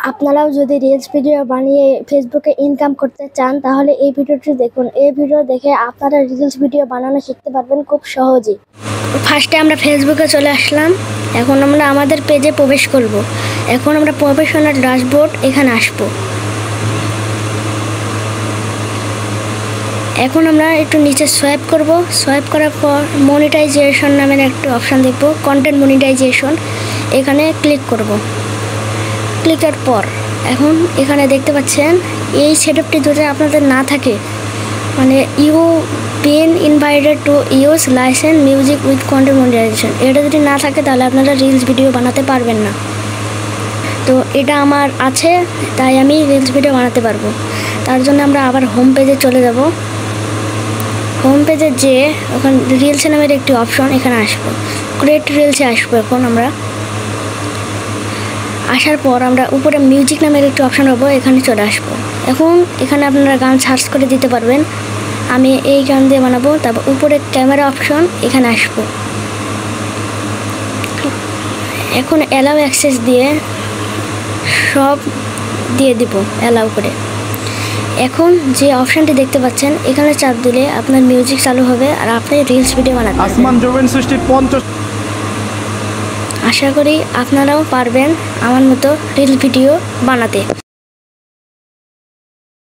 আপনারাও যদি reels video বানিয়ে ফেসবুকে ইনকাম করতে চান তাহলে এই ভিডিওটি দেখুন। এই ভিডিও দেখে আপনারা রিলস ভিডিও বানানো শিখতে পারবেন খুব সহজেই। ফার্স্টে আমরা ফেসবুকে চলে আসলাম। এখন আমরা আমাদের পেজে প্রবেশ করব। এখন আমরা প্রফেশনাল ড্যাশবোর্ড এখানে আসব। এখন আমরা একটু নিচে সোয়াইপ করব। সোয়াইপ করার পর মনিটাইজেশন নামের একটা অপশান দেখব, কন্টেন্ট মনিটাইজেশন। এখানে ক্লিক করব। ক্লিকের পর এখন এখানে দেখতে পাচ্ছেন এই সেটআপটি যদি আপনাদের না থাকে, মানে you been invited to use licence music with content monetization, এটা যদি না থাকে তাহলে আপনারা রিলস ভিডিও বানাতে পারবেন না। তো এটা আমার আছে, তাই আমি রিলস ভিডিও বানাতে পারবো। তার জন্য আমরা আবার হোম পেজে চলে যাব। হোম পেজে যেয়ে ওখানে রিলস নামের একটি অপশন, এখানে আসবো, ক্রিয়েট রিলসে আসবো। এখন আমরা আসার পর আমরা উপরে মিউজিক নামের একটি অপশান পাবো, এখানে চলে আসবো। এখন এখানে আপনারা গান সার্চ করে দিতে পারবেন। আমি এই গান দিয়ে বানাবো। তারপর উপরে ক্যামেরা অপশন, এখানে আসবো। এখন অ্যালাউ অ্যাক্সেস দিয়ে সব দিয়ে দিব, অ্যালাউ করে। এখন যে অপশানটি দেখতে পাচ্ছেন এখানে চাপ দিলে আপনার মিউজিক চালু হবে আর আপনি রিলস ভিডিও বানাতে পারবেন। আসমান জমিন সৃষ্টির 50। আশা করি আপনারাও পারবেন আমার মতো রিলস ভিডিও বানাতে।